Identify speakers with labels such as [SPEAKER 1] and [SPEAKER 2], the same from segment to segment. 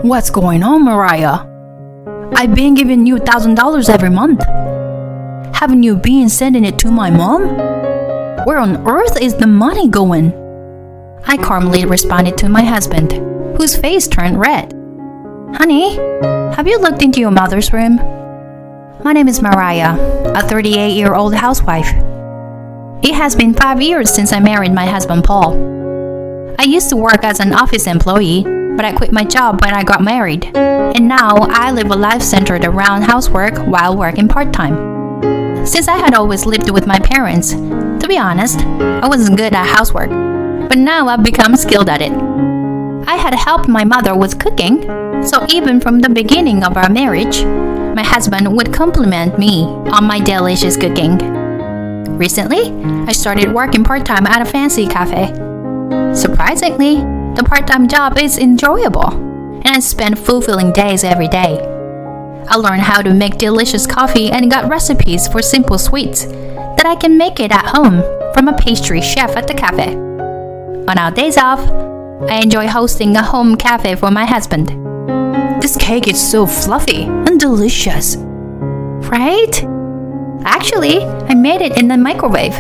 [SPEAKER 1] What's going on, Mariah? I've been giving you $1,000 every month. Haven't you been sending it to my mom? Where on earth is the money going? I calmly responded to my husband, whose face turned red. Honey, have you looked into your mother's room? My name is Mariah, a 38-year-old housewife. It has been 5 years since I married my husband, Paul. I used to work as an office employee, but I quit my job when I got married. And now I live a life centered around housework while working part-time. Since I had always lived with my parents, to be honest, I wasn't good at housework, but now I've become skilled at it. I had helped my mother with cooking, so even from the beginning of our marriage, my husband would compliment me on my delicious cooking. Recently, I started working part-time at a fancy cafe. Surprisingly, the part-time job is enjoyable, and I spend fulfilling days every day. I learned how to make delicious coffee and got recipes for simple sweets that I can make it at home from a pastry chef at the cafe. On our days off, I enjoy hosting a home cafe for my husband. This cake is so fluffy and delicious. Right? Actually, I made it in the microwave.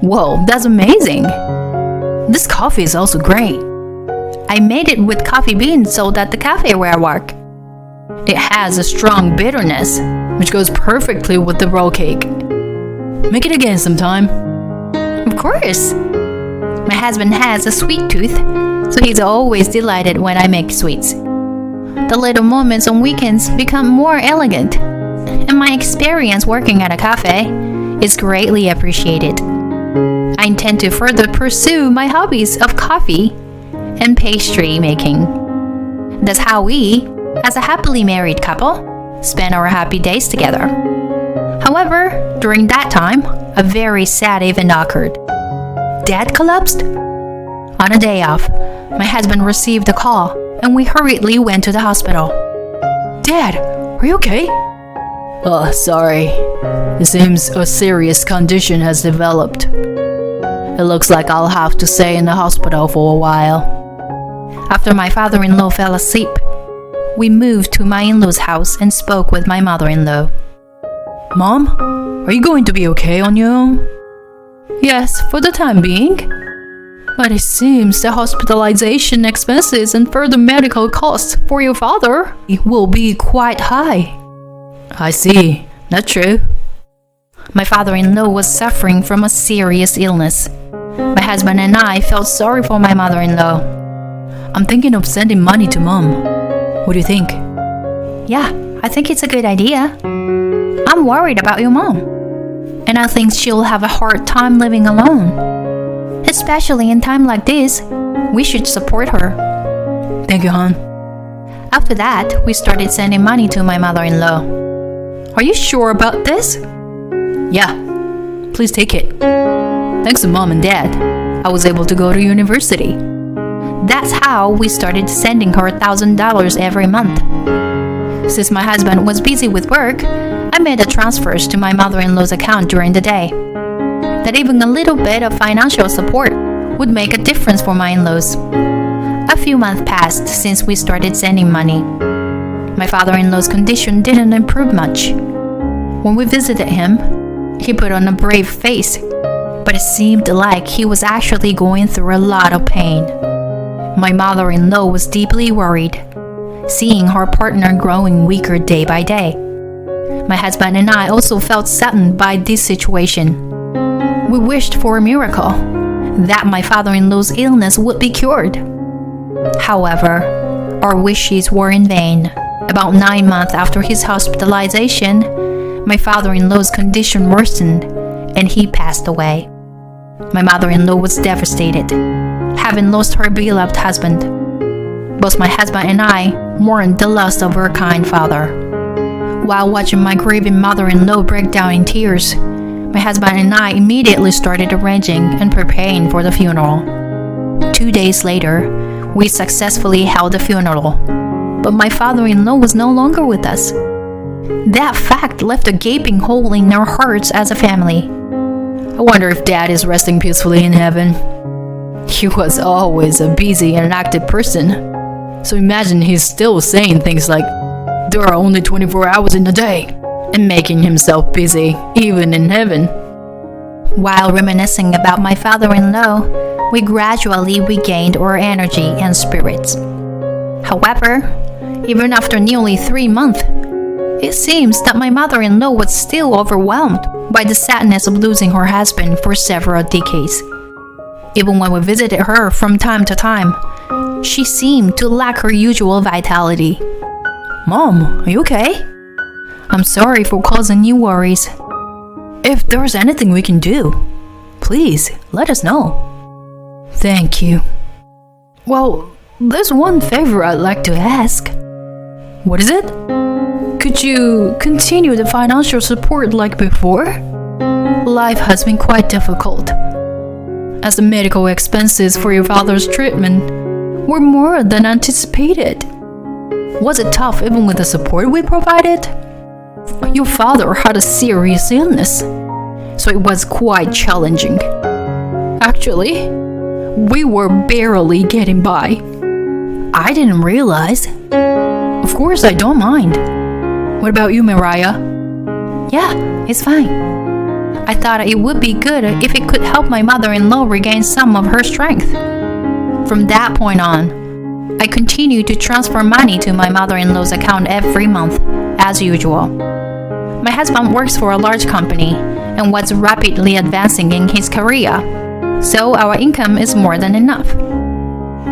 [SPEAKER 1] Whoa, that's amazing. This coffee is also great. I made it with coffee beans sold at the cafe where I work. It has a strong bitterness, which goes perfectly with the roll cake. Make it again sometime. Of course. My husband has a sweet tooth, so he's always delighted when I make sweets. The little moments on weekends become more elegant, and my experience working at a cafe is greatly appreciated. I intend to further pursue my hobbies of coffee and pastry making. That's how we, as a happily married couple, spend our happy days together. However, during that time, a very sad event occurred. Dad collapsed? On a day off, my husband received a call, and we hurriedly went to the hospital. Dad, are you okay? Oh, sorry. It seems a serious condition has developed. It looks like I'll have to stay in the hospital for a while. After my father-in-law fell asleep, we moved to my in-law's house and spoke with my mother-in-law. Mom, are you going to be okay on your own? Yes, for the time being. But it seems the hospitalization expenses and further medical costs for your father will be quite high. I see. That's true. My father-in-law was suffering from a serious illness. My husband and I felt sorry for my mother-in-law. I'm thinking of sending money to Mom. What do you think? Yeah, I think it's a good idea. I'm worried about your mom, and I think she'll have a hard time living alone. Especially in time like this, we should support her. Thank you, hon. After that, we started sending money to my mother-in-law. Are you sure about this? Yeah, please take it. Thanks to Mom and Dad, I was able to go to university. That's how we started sending her $1,000 every month. Since my husband was busy with work, I made the transfers to my mother-in-law's account during the day. That even a little bit of financial support would make a difference for my in-laws. A few months passed since we started sending money. My father-in-law's condition didn't improve much. When we visited him, he put on a brave face, but it seemed like he was actually going through a lot of pain. My mother-in-law was deeply worried, seeing her partner growing weaker day by day. My husband and I also felt saddened by this situation. We wished for a miracle, that my father-in-law's illness would be cured. However, our wishes were in vain. About 9 months after his hospitalization, my father-in-law's condition worsened, and he passed away. My mother-in-law was devastated, having lost her beloved husband. Both my husband and I mourned the loss of her kind father. While watching my grieving mother-in-law break down in tears, my husband and I immediately started arranging and preparing for the funeral. 2 days later, we successfully held the funeral, but my father-in-law was no longer with us. That fact left a gaping hole in our hearts as a family. I wonder if Dad is resting peacefully in heaven. He was always a busy and active person. So imagine he's still saying things like, there are only 24 hours in a day, and making himself busy, even in heaven. While reminiscing about my father-in-law, we gradually regained our energy and spirits. However, even after nearly 3 months, it seems that my mother-in-law was still overwhelmed by the sadness of losing her husband for several decades. Even when we visited her from time to time, she seemed to lack her usual vitality. Mom, are you okay? I'm sorry for causing you worries. If there's anything we can do, please let us know. Thank you. Well, there's one favor I'd like to ask. What is it? Could you continue the financial support like before? Life has been quite difficult, as the medical expenses for your father's treatment were more than anticipated. Was it tough even with the support we provided? Your father had a serious illness, so it was quite challenging. Actually, we were barely getting by. I didn't realize. Of course, I don't mind. What about you, Mariah? Yeah, it's fine. I thought it would be good if it could help my mother-in-law regain some of her strength. From that point on, I continued to transfer money to my mother-in-law's account every month, as usual. My husband works for a large company and was rapidly advancing in his career, so our income is more than enough.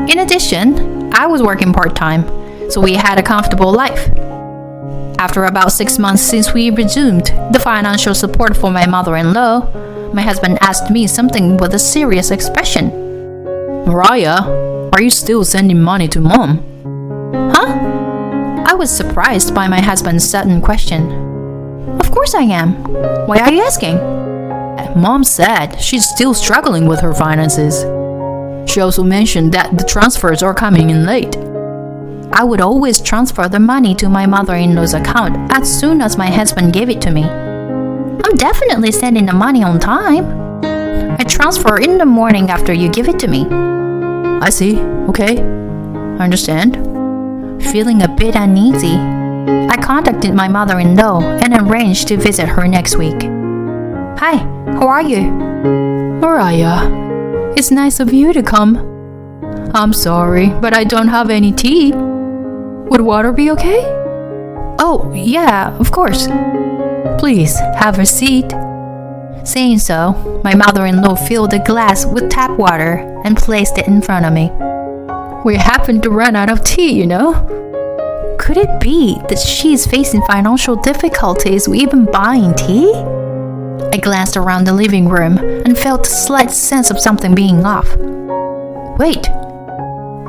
[SPEAKER 1] In addition, I was working part-time, so we had a comfortable life. After about 6 months since we resumed the financial support for my mother-in-law, my husband asked me something with a serious expression. Mariah, are you still sending money to Mom? Huh? I was surprised by my husband's sudden question. Of course I am. Why are you asking? Mom said she's still struggling with her finances. She also mentioned that the transfers are coming in late. I would always transfer the money to my mother-in-law's account as soon as my husband gave it to me. I'm definitely sending the money on time. I transfer in the morning after you give it to me. I see. Okay. I understand. Feeling a bit uneasy, I contacted my mother-in-law and arranged to visit her next week. Hi, how are you? Mariah, it's nice of you to come. I'm sorry, but I don't have any tea. Would water be okay? Oh, yeah, of course. Please, have a seat. Saying so, my mother-in-law filled a glass with tap water and placed it in front of me. We happened to run out of tea, you know. Could it be that she's facing financial difficulties with even buying tea? I glanced around the living room and felt a slight sense of something being off. Wait,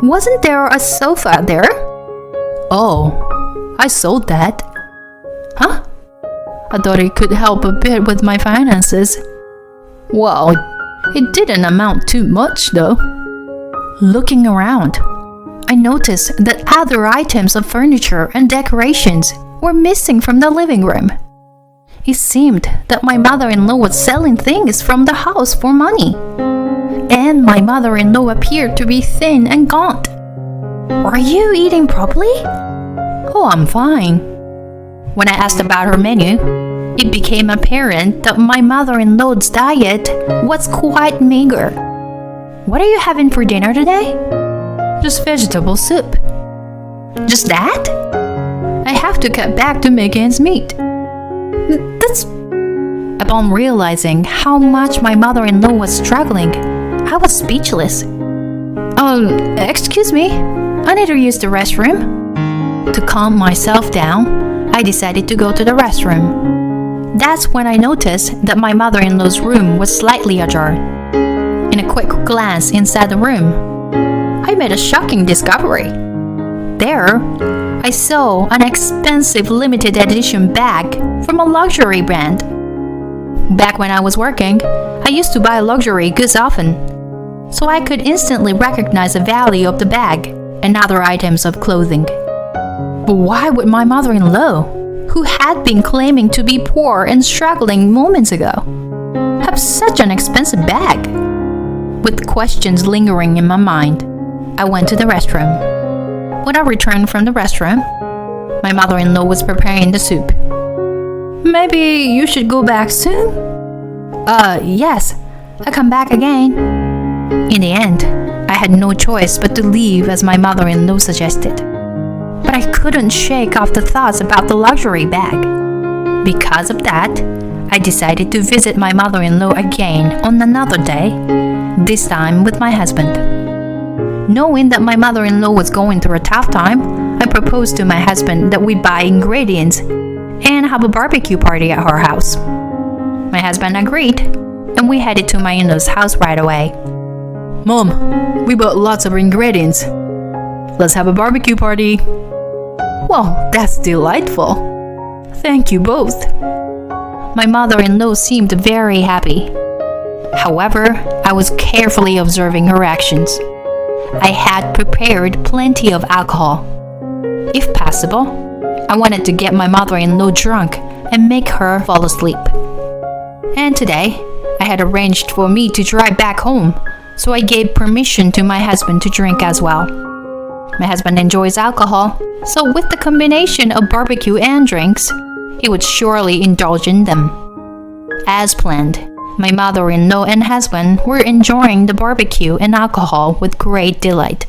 [SPEAKER 1] wasn't there a sofa there? Oh, I sold that. Huh? I thought it could help a bit with my finances. Well, it didn't amount to much though. Looking around, I noticed that other items of furniture and decorations were missing from the living room. It seemed that my mother-in-law was selling things from the house for money. And my mother-in-law appeared to be thin and gaunt. Are you eating properly? Oh, I'm fine. When I asked about her menu, it became apparent that my mother-in-law's diet was quite meager. What are you having for dinner today? Just vegetable soup. Just that? I have to cut back to make ends meet. That's... Upon realizing how much my mother-in-law was struggling, I was speechless. Excuse me, I need to use the restroom. To calm myself down, I decided to go to the restroom. That's when I noticed that my mother-in-law's room was slightly ajar. In a quick glance inside the room, I made a shocking discovery. There, I saw an expensive limited edition bag from a luxury brand. Back when I was working, I used to buy luxury goods often, so I could instantly recognize the value of the bag and other items of clothing. But why would my mother-in-law, who had been claiming to be poor and struggling moments ago, have such an expensive bag? With questions lingering in my mind, I went to the restroom. When I returned from the restaurant, my mother-in-law was preparing the soup. Maybe you should go back soon? Yes, I'll come back again. In the end, I had no choice but to leave as my mother-in-law suggested. But I couldn't shake off the thoughts about the luxury bag. Because of that, I decided to visit my mother-in-law again on another day, this time with my husband. Knowing that my mother-in-law was going through a tough time, I proposed to my husband that we buy ingredients and have a barbecue party at her house. My husband agreed, and we headed to my in-laws' house right away. Mom, we bought lots of ingredients. Let's have a barbecue party. Well, that's delightful. Thank you both. My mother-in-law seemed very happy. However, I was carefully observing her actions. I had prepared plenty of alcohol. If possible, I wanted to get my mother-in-law drunk and make her fall asleep. And today, I had arranged for me to drive back home, so I gave permission to my husband to drink as well. My husband enjoys alcohol, so with the combination of barbecue and drinks, he would surely indulge in them. As planned, my mother-in-law and husband were enjoying the barbecue and alcohol with great delight.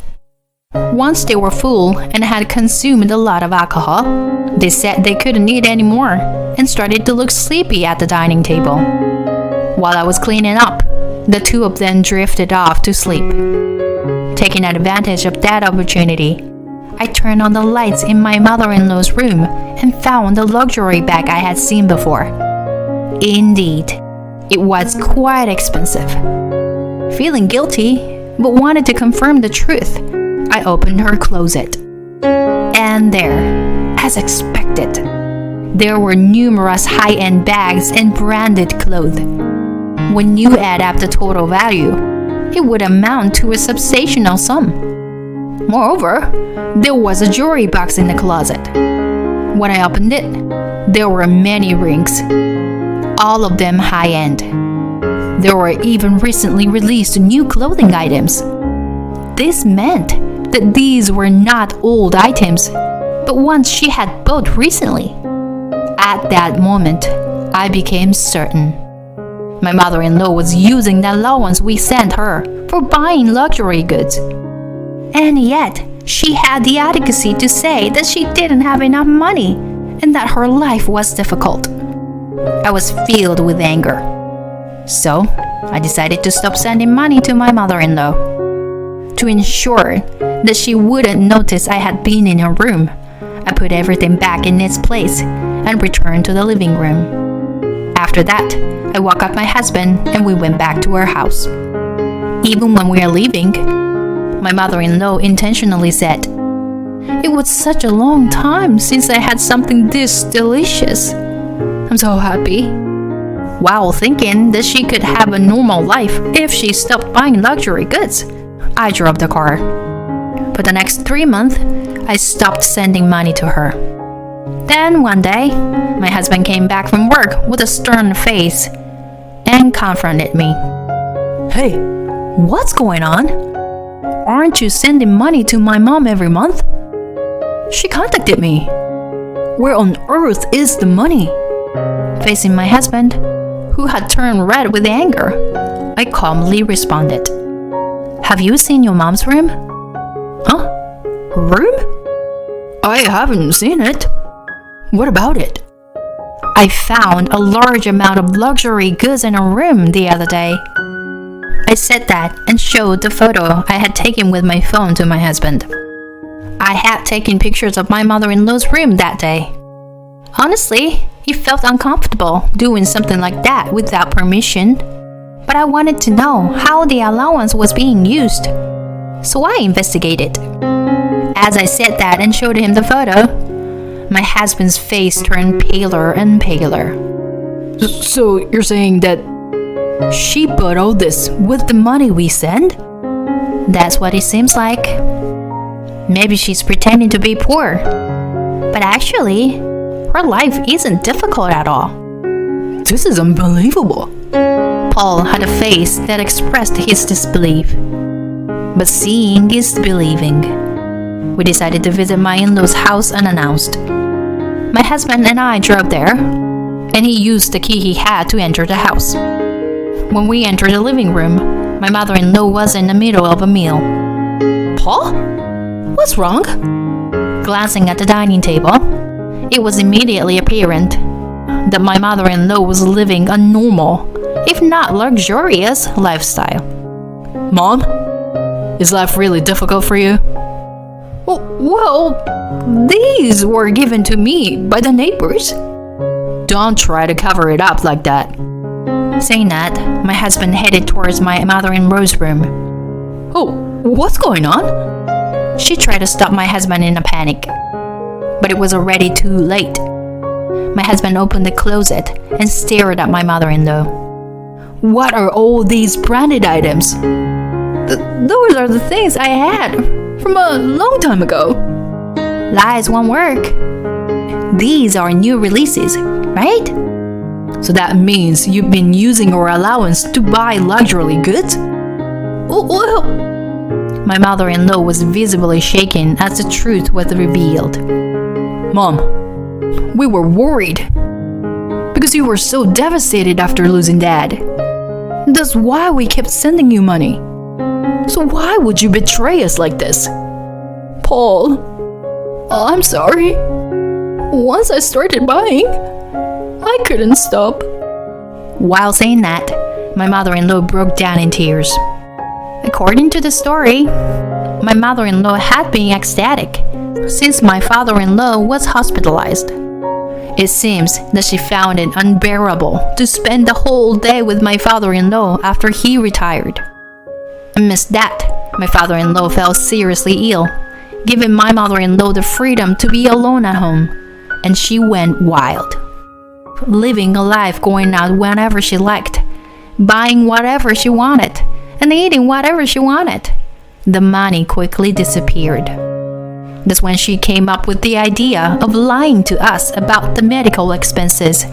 [SPEAKER 1] Once they were full and had consumed a lot of alcohol, they said they couldn't eat anymore and started to look sleepy at the dining table. While I was cleaning up, the two of them drifted off to sleep. Taking advantage of that opportunity, I turned on the lights in my mother-in-law's room and found the luxury bag I had seen before. Indeed, it was quite expensive. Feeling guilty, but wanted to confirm the truth, I opened her closet. And there, as expected, there were numerous high-end bags and branded clothes. When you add up the total value, it would amount to a substantial sum. Moreover, there was a jewelry box in the closet. When I opened it, there were many rings, all of them high-end. There were even recently released new clothing items. This meant that these were not old items, but ones she had bought recently. At that moment, I became certain. My mother-in-law was using the allowance we sent her for buying luxury goods. And yet, she had the audacity to say that she didn't have enough money and that her life was difficult. I was filled with anger. So, I decided to stop sending money to my mother-in-law. To ensure that she wouldn't notice I had been in her room, I put everything back in its place and returned to the living room. After that, I woke up my husband and we went back to our house. Even when we were leaving, my mother-in-law intentionally said, "It was such a long time since I had something this delicious. I'm so happy." While thinking that she could have a normal life if she stopped buying luxury goods, I drove the car. For the next 3 months, I stopped sending money to her. Then one day, my husband came back from work with a stern face and confronted me. "Hey, what's going on? Aren't you sending money to my mom every month? She contacted me. Where on earth is the money?" Facing my husband, who had turned red with anger, I calmly responded, "Have you seen your mom's room?" "Huh? Room? I haven't seen it. What about it?" "I found a large amount of luxury goods in her room the other day." I said that and showed the photo I had taken with my phone to my husband. I had taken pictures of my mother-in-law's room that day. Honestly, he felt uncomfortable doing something like that without permission, but I wanted to know how the allowance was being used, so I investigated. As I said that and showed him the photo, my husband's face turned paler and paler. "So you're saying that she bought all this with the money we send?" "That's what it seems like. Maybe she's pretending to be poor, but actually, her life isn't difficult at all." "This is unbelievable." Paul had a face that expressed his disbelief. But seeing is believing. We decided to visit my in-laws' house unannounced. My husband and I drove there, and he used the key he had to enter the house. When we entered the living room, my mother-in-law was in the middle of a meal. "Paul? What's wrong?" Glancing at the dining table, it was immediately apparent that my mother-in-law was living a normal, if not luxurious, lifestyle. "Mom, is life really difficult for you?" Well, these were given to me by the neighbors." "Don't try to cover it up like that." Saying that, my husband headed towards my mother-in-law's room. "Oh, what's going on?" She tried to stop my husband in a panic, but it was already too late. My husband opened the closet and stared at my mother-in-law. "What are all these branded items?" Those are the things I had from a long time ago." Lies won't work. These are new releases, right? "So that means you've been using your allowance to buy luxury goods?" Well, my mother-in-law was visibly shaken as the truth was revealed. "Mom, we were worried because you were so devastated after losing Dad. That's why we kept sending you money. So why would you betray us like this?" "Paul, I'm sorry. Once I started buying, I couldn't stop." While saying that, my mother-in-law broke down in tears. According to the story, my mother-in-law had been ecstatic since my father-in-law was hospitalized. It seems that she found it unbearable to spend the whole day with my father-in-law after he retired. Amidst that, my father-in-law fell seriously ill, giving my mother-in-law the freedom to be alone at home, and she went wild, living a life going out whenever she liked, buying whatever she wanted, and eating whatever she wanted. The money quickly disappeared. That's when she came up with the idea of lying to us about the medical expenses,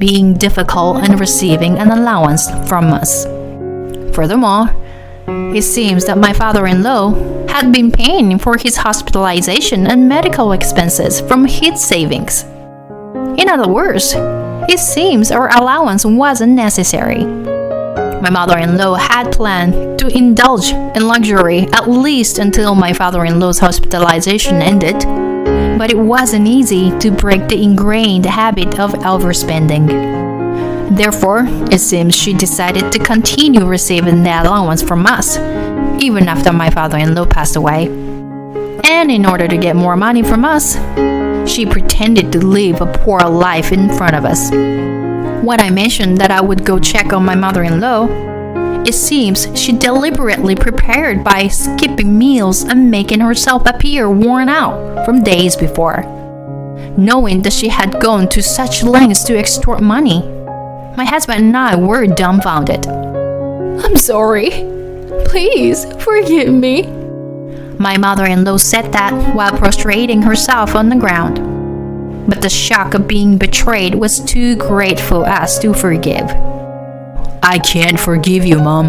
[SPEAKER 1] being difficult and receiving an allowance from us. Furthermore, it seems that my father-in-law had been paying for his hospitalization and medical expenses from his savings. In other words, it seems our allowance wasn't necessary. My mother-in-law had planned to indulge in luxury at least until my father-in-law's hospitalization ended, but it wasn't easy to break the ingrained habit of overspending. Therefore, it seems she decided to continue receiving the allowance from us, even after my father-in-law passed away. And in order to get more money from us, she pretended to live a poor life in front of us. When I mentioned that I would go check on my mother-in-law, it seems she deliberately prepared by skipping meals and making herself appear worn out from days before. Knowing that she had gone to such lengths to extort money, my husband and I were dumbfounded. "I'm sorry. Please forgive me." My mother-in-law said that while prostrating herself on the ground. But the shock of being betrayed was too great for us to forgive. "I can't forgive you, Mom.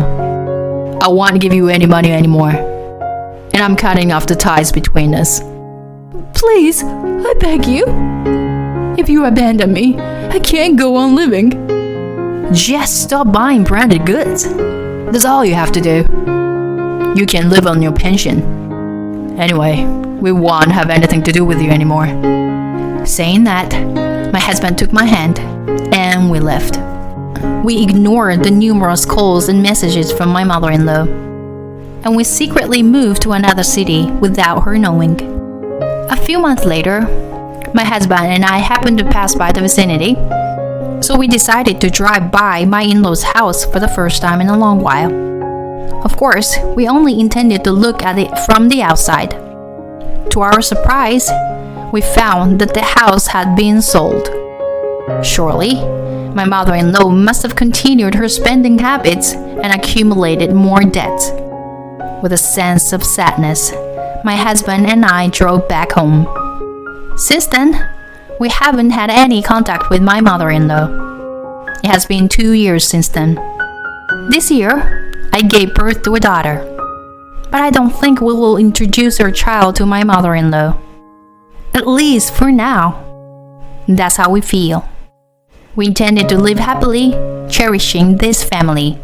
[SPEAKER 1] I won't give you any money anymore. And I'm cutting off the ties between us." "Please, I beg you. If you abandon me, I can't go on living." "Just stop buying branded goods. That's all you have to do. You can live on your pension. Anyway, we won't have anything to do with you anymore." Saying that, my husband took my hand and we left. We ignored the numerous calls and messages from my mother-in-law, and we secretly moved to another city without her knowing. A few months later, my husband and I happened to pass by the vicinity, so we decided to drive by my in-laws' house for the first time in a long while. Of course, we only intended to look at it from the outside. To our surprise, we found that the house had been sold. Surely, my mother-in-law must have continued her spending habits and accumulated more debt. With a sense of sadness, my husband and I drove back home. Since then, we haven't had any contact with my mother-in-law. It has been 2 years since then. This year, I gave birth to a daughter. But I don't think we will introduce our child to my mother-in-law. At least for now. That's how we feel. We intended to live happily, cherishing this family.